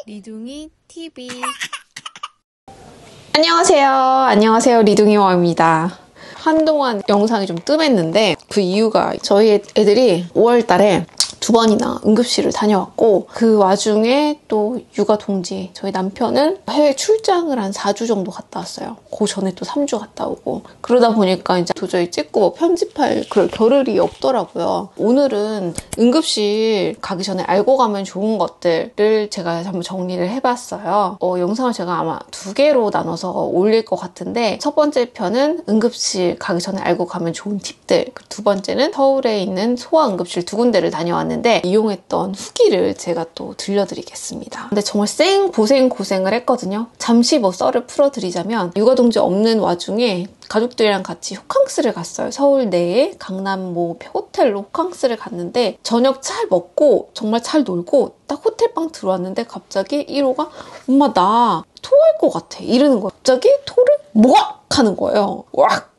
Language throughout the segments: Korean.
리둥이 TV. 안녕하세요. 리둥이와입니다. 한동안 영상이 좀 뜸했는데 그 이유가 저희 애들이 5월 달에 2번이나 응급실을 다녀왔고 그 와중에 또 육아 동지 저희 남편은 해외 출장을 한 4주 정도 갔다 왔어요. 그 전에 또 3주 갔다 오고 그러다 보니까 이제 도저히 찍고 뭐 편집할 그럴 겨를이 없더라고요. 오늘은 응급실 가기 전에 알고 가면 좋은 것들을 제가 한번 정리를 해봤어요. 영상을 제가 아마 2개로 나눠서 올릴 것 같은데 첫 번째 편은 응급실 가기 전에 알고 가면 좋은 팁들, 두 번째는 서울에 있는 소아응급실 2군데를 다녀왔는데 이용했던 후기를 제가 또 들려드리겠습니다. 근데 정말 고생을 했거든요. 잠시 뭐 썰을 풀어드리자면 육아동지 없는 와중에 가족들이랑 같이 호캉스를 갔어요. 서울 내에 강남 뭐 호텔로 호캉스를 갔는데 저녁 잘 먹고 정말 잘 놀고 딱 호텔방 들어왔는데 갑자기 1호가 엄마 나 토할 것 같아 이러는 거예요. 갑자기 토를 막 하는 거예요. 왁!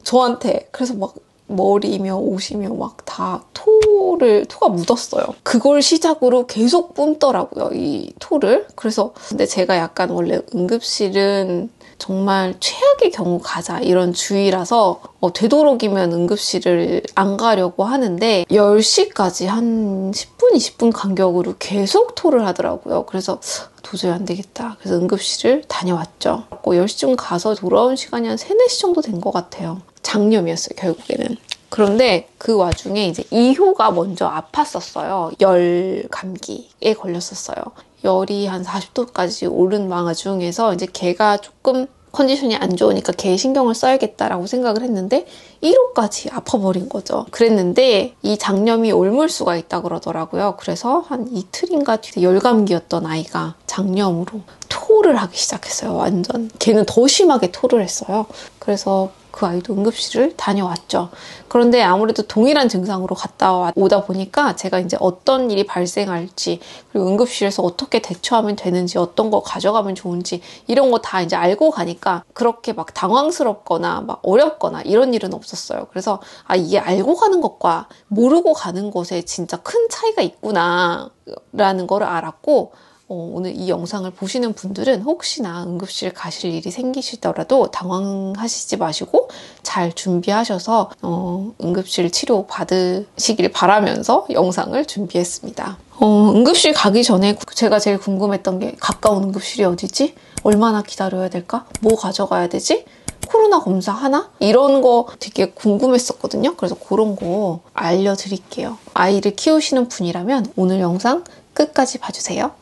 저한테. 그래서 막 머리며 옷이며 막 다 토가 묻었어요. 그걸 시작으로 계속 뿜더라고요, 이 토를. 그래서 근데 제가 약간 원래 응급실은 정말 최악의 경우 가자 이런 주의라서 되도록이면 응급실을 안 가려고 하는데 10시까지 한 10분, 20분 간격으로 계속 토를 하더라고요. 그래서 도저히 안 되겠다. 그래서 응급실을 다녀왔죠. 10시쯤 가서 돌아온 시간이 한 3, 4시 정도 된 것 같아요. 장염이었어요, 결국에는. 그런데 그 와중에 이제 2호가 먼저 아팠었어요. 열 감기에 걸렸었어요. 열이 한 40도까지 오른 와중에서 이제 걔가 조금 컨디션이 안 좋으니까 걔 신경을 써야겠다라고 생각을 했는데 1호까지 아파버린 거죠. 그랬는데 이 장염이 옮을 수가 있다 그러더라고요. 그래서 한 이틀인가 뒤에 열감기였던 아이가 장염으로 토를 하기 시작했어요. 완전. 걔는 더 심하게 토를 했어요. 그래서 그 아이도 응급실을 다녀왔죠. 그런데 아무래도 동일한 증상으로 갔다 오다 보니까 제가 이제 어떤 일이 발생할지 그리고 응급실에서 어떻게 대처하면 되는지 어떤 거 가져가면 좋은지 이런 거 다 이제 알고 가니까 그렇게 막 당황스럽거나 막 어렵거나 이런 일은 없었어요. 그래서 이게 알고 가는 것과 모르고 가는 것에 진짜 큰 차이가 있구나 라는 걸 알았고 오늘 이 영상을 보시는 분들은 혹시나 응급실 가실 일이 생기시더라도 당황하시지 마시고 잘 준비하셔서 응급실 치료 받으시길 바라면서 영상을 준비했습니다. 응급실 가기 전에 제가 제일 궁금했던 게 가까운 응급실이 어디지? 얼마나 기다려야 될까? 뭐 가져가야 되지? 코로나 검사 하나? 이런 거 되게 궁금했었거든요. 그래서 그런 거 알려드릴게요. 아이를 키우시는 분이라면 오늘 영상 끝까지 봐주세요.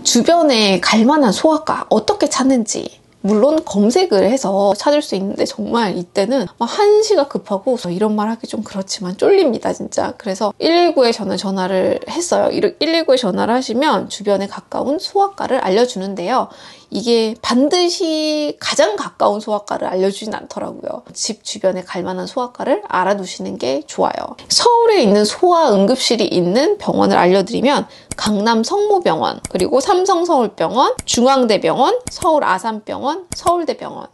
주변에 갈만한 소아과 어떻게 찾는지 물론 검색을 해서 찾을 수 있는데 정말 이때는 한시가 급하고 이런 말 하기 좀 그렇지만 쫄립니다 진짜. 그래서 119에 저는 전화를 했어요. 119에 전화를 하시면 주변에 가까운 소아과를 알려주는데요. 이게 반드시 가장 가까운 소아과를 알려주진 않더라고요. 집 주변에 갈만한 소아과를 알아두시는 게 좋아요. 서울에 있는 소아응급실이 있는 병원을 알려드리면 강남 성모병원, 그리고 삼성서울병원, 중앙대병원, 서울아산병원, 서울대병원,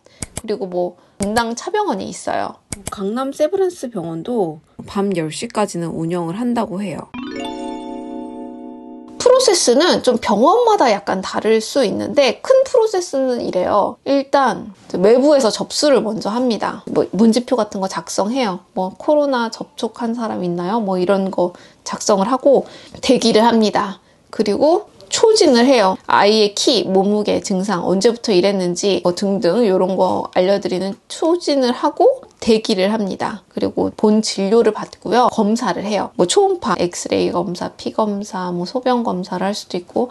그리고 뭐 분당 차병원이 있어요. 강남 세브란스 병원도 밤 10시까지는 운영을 한다고 해요. 프로세스는 좀 병원마다 약간 다를 수 있는데 큰 프로세스는 이래요. 일단 외부에서 접수를 먼저 합니다. 뭐 문지표 같은 거 작성해요. 뭐 코로나 접촉한 사람 있나요? 뭐 이런 거 작성을 하고 대기를 합니다. 그리고 초진을 해요. 아이의 키, 몸무게, 증상, 언제부터 이랬는지 등등 이런 거 알려드리는 초진을 하고 대기를 합니다. 그리고 본 진료를 받고요. 검사를 해요. 뭐 초음파, 엑스레이 검사, 피 검사, 뭐 소변 검사를 할 수도 있고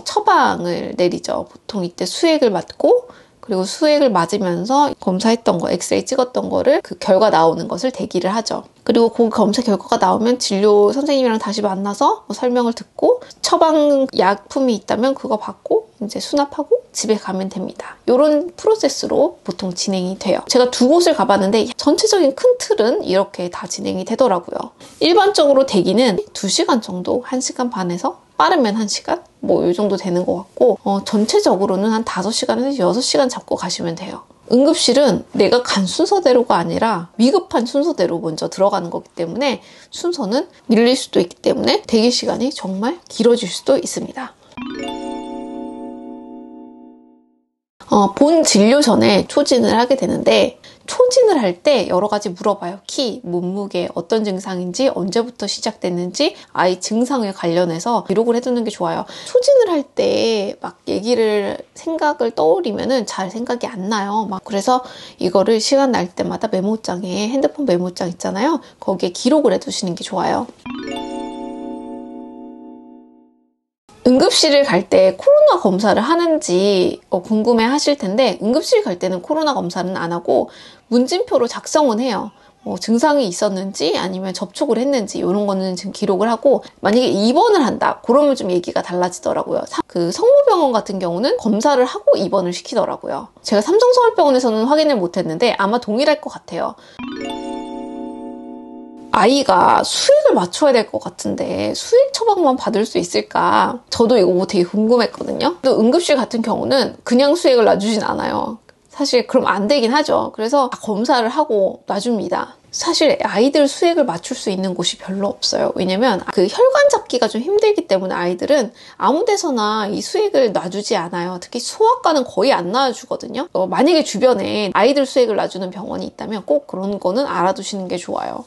처방을 내리죠. 보통 이때 수액을 맞고 그리고 수액을 맞으면서 검사했던 거, 엑스레이 찍었던 거를 그 결과 나오는 것을 대기를 하죠. 그리고 그 검사 결과가 나오면 진료 선생님이랑 다시 만나서 설명을 듣고 처방 약품이 있다면 그거 받고 이제 수납하고 집에 가면 됩니다. 이런 프로세스로 보통 진행이 돼요. 제가 2곳을 가봤는데 전체적인 큰 틀은 이렇게 다 진행이 되더라고요. 일반적으로 대기는 2시간 정도, 1시간 반에서 빠르면 1시간? 뭐 이 정도 되는 것 같고 전체적으로는 한 5시간에서 6시간 잡고 가시면 돼요. 응급실은 내가 간 순서대로가 아니라 위급한 순서대로 먼저 들어가는 거기 때문에 순서는 밀릴 수도 있기 때문에 대기 시간이 정말 길어질 수도 있습니다. 본 진료 전에 초진을 하게 되는데 초진을 할 때 여러 가지 물어봐요. 키, 몸무게, 어떤 증상인지, 언제부터 시작됐는지, 아이 증상에 관련해서 기록을 해두는 게 좋아요. 초진을 할 때 막 생각을 떠올리면은 잘 생각이 안 나요. 그래서 이거를 시간 날 때마다 메모장에, 핸드폰 메모장 있잖아요. 거기에 기록을 해두시는 게 좋아요. 응급실을 갈 때 코로나 검사를 하는지 궁금해 하실 텐데 응급실 갈 때는 코로나 검사는 안 하고 문진표로 작성은 해요. 증상이 있었는지 아니면 접촉을 했는지 이런 거는 지금 기록을 하고 만약에 입원을 한다 그러면 좀 얘기가 달라지더라고요. 그 성모병원 같은 경우는 검사를 하고 입원을 시키더라고요. 제가 삼성서울병원에서는 확인을 못했는데 아마 동일할 것 같아요. 아이가 수액을 맞춰야 될 것 같은데 수액 처방만 받을 수 있을까? 저도 이거 되게 궁금했거든요. 또 응급실 같은 경우는 그냥 수액을 놔주진 않아요. 사실 그럼 안 되긴 하죠. 그래서 검사를 하고 놔줍니다. 사실 아이들 수액을 맞출 수 있는 곳이 별로 없어요. 왜냐면 그 혈관 잡기가 좀 힘들기 때문에 아이들은 아무 데서나 이 수액을 놔주지 않아요. 특히 소아과는 거의 안 놔주거든요. 만약에 주변에 아이들 수액을 놔주는 병원이 있다면 꼭 그런 거는 알아두시는 게 좋아요.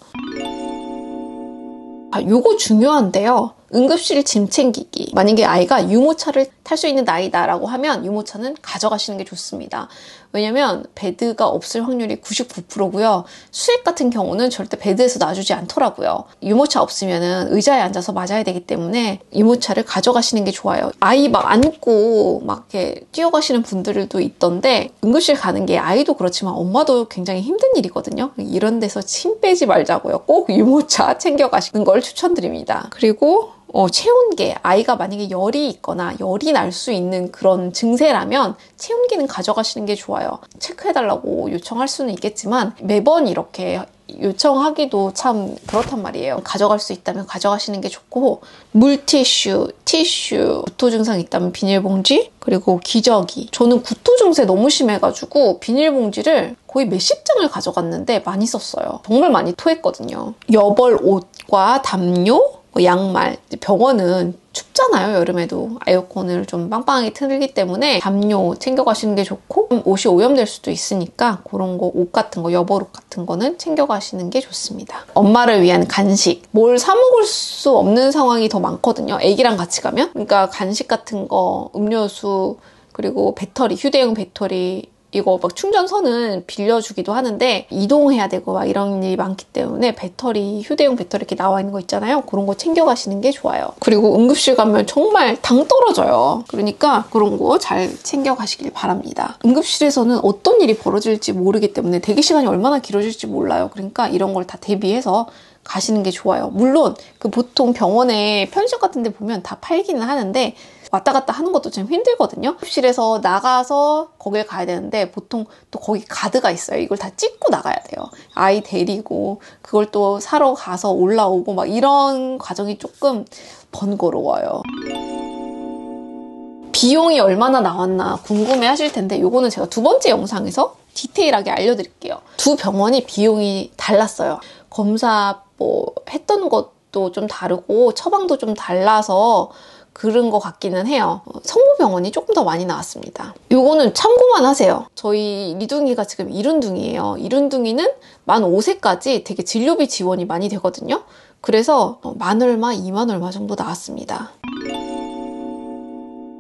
요거 중요한데요. 응급실 짐 챙기기. 만약에 아이가 유모차를 탈 수 있는 나이다라고 하면 유모차는 가져가시는 게 좋습니다. 왜냐면 베드가 없을 확률이 99%고요. 수액 같은 경우는 절대 베드에서 놔주지 않더라고요. 유모차 없으면 의자에 앉아서 맞아야 되기 때문에 유모차를 가져가시는 게 좋아요. 아이 막 안고 막 이렇게 뛰어가시는 분들도 있던데 응급실 가는 게 아이도 그렇지만 엄마도 굉장히 힘든 일이거든요. 이런 데서 침 빼지 말자고요. 꼭 유모차 챙겨가시는 걸 추천드립니다. 그리고 체온계, 아이가 만약에 열이 있거나 열이 날 수 있는 그런 증세라면 체온계는 가져가시는 게 좋아요. 체크해달라고 요청할 수는 있겠지만 매번 이렇게 요청하기도 참 그렇단 말이에요. 가져갈 수 있다면 가져가시는 게 좋고 물티슈, 티슈, 구토 증상 있다면 비닐봉지, 그리고 기저귀. 저는 구토 증세 너무 심해가지고 비닐봉지를 거의 몇십 장을 가져갔는데 많이 썼어요. 정말 많이 토했거든요. 여벌 옷과 담요, 양말. 병원은 춥잖아요, 여름에도. 에어컨을 좀 빵빵하게 틀기 때문에 담요 챙겨가시는 게 좋고 옷이 오염될 수도 있으니까 그런 거, 옷 같은 거, 여벌옷 같은 거는 챙겨가시는 게 좋습니다. 엄마를 위한 간식. 뭘 사 먹을 수 없는 상황이 더 많거든요, 애기랑 같이 가면. 그러니까 간식 같은 거, 음료수, 그리고 배터리, 휴대용 배터리, 이거 막 충전선은 빌려주기도 하는데 이동해야 되고 막 이런 일이 많기 때문에 배터리, 휴대용 배터리 이렇게 나와 있는 거 있잖아요. 그런 거 챙겨가시는 게 좋아요. 그리고 응급실 가면 정말 당 떨어져요. 그러니까 그런 거 잘 챙겨가시길 바랍니다. 응급실에서는 어떤 일이 벌어질지 모르기 때문에 대기 시간이 얼마나 길어질지 몰라요. 그러니까 이런 걸 다 대비해서 가시는 게 좋아요. 물론 그 보통 병원에 편의점 같은 데 보면 다 팔기는 하는데 왔다 갔다 하는 것도 좀 힘들거든요. 응급실에서 나가서 거길 가야 되는데 보통 또 거기 가드가 있어요. 이걸 다 찍고 나가야 돼요. 아이 데리고 그걸 또 사러 가서 올라오고 막 이런 과정이 조금 번거로워요. 비용이 얼마나 나왔나 궁금해 하실 텐데 요거는 제가 두 번째 영상에서 디테일하게 알려드릴게요. 두 병원이 비용이 달랐어요. 검사 했던 것도 좀 다르고 처방도 좀 달라서 그런 것 같기는 해요. 성모병원이 조금 더 많이 나왔습니다. 요거는 참고만 하세요. 저희 리둥이가 지금 이룬둥이에요. 이룬둥이는 만 5세까지 되게 진료비 지원이 많이 되거든요. 그래서 만 얼마, 2만 얼마 정도 나왔습니다.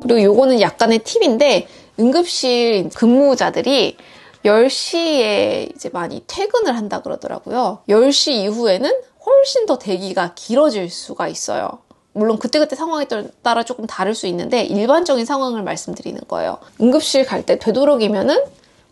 그리고 요거는 약간의 팁인데 응급실 근무자들이 10시에 이제 많이 퇴근을 한다 그러더라고요. 10시 이후에는 훨씬 더 대기가 길어질 수가 있어요. 물론 그때그때 상황에 따라 조금 다를 수 있는데 일반적인 상황을 말씀드리는 거예요. 응급실 갈 때 되도록이면은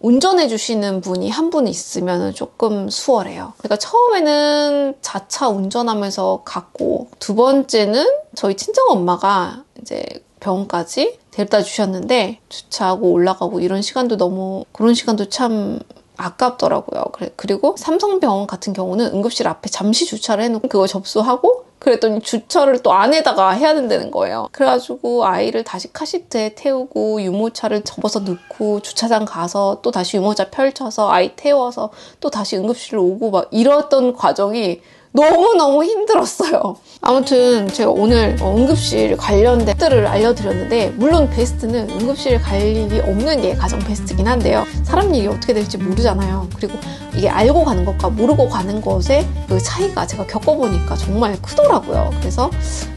운전해 주시는 분이 한 분 있으면 조금 수월해요. 그러니까 처음에는 자차 운전하면서 갔고 두 번째는 저희 친정엄마가 이제 병원까지 데려다 주셨는데 주차하고 올라가고 이런 시간도 그런 시간도 참 아깝더라고요. 그리고 삼성병원 같은 경우는 응급실 앞에 잠시 주차를 해놓고 그거 접수하고 그랬더니 주차를 또 안에다가 해야 된다는 거예요. 그래가지고 아이를 다시 카시트에 태우고 유모차를 접어서 넣고 주차장 가서 또 다시 유모차 펼쳐서 아이 태워서 또 다시 응급실로 오고 막 이랬던 과정이 너무너무 힘들었어요. 아무튼 제가 오늘 응급실 관련된 팁들을 알려드렸는데, 물론 베스트는 응급실 갈 일이 없는 게 가장 베스트긴 한데요. 사람 일이 어떻게 될지 모르잖아요. 그리고 이게 알고 가는 것과 모르고 가는 것의 그 차이가 제가 겪어보니까 정말 크더라고요. 그래서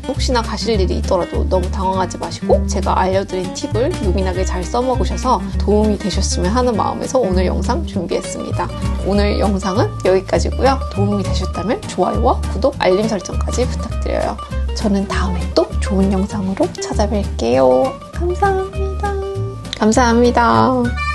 혹시나 가실 일이 있더라도 너무 당황하지 마시고 제가 알려드린 팁을 요긴하게 잘 써먹으셔서 도움이 되셨으면 하는 마음에서 오늘 영상 준비했습니다. 오늘 영상은 여기까지고요. 도움이 되셨다면 좋아요와 구독, 알림 설정까지 부탁드려요. 저는 다음에 또 좋은 영상으로 찾아뵐게요. 감사합니다. 감사합니다.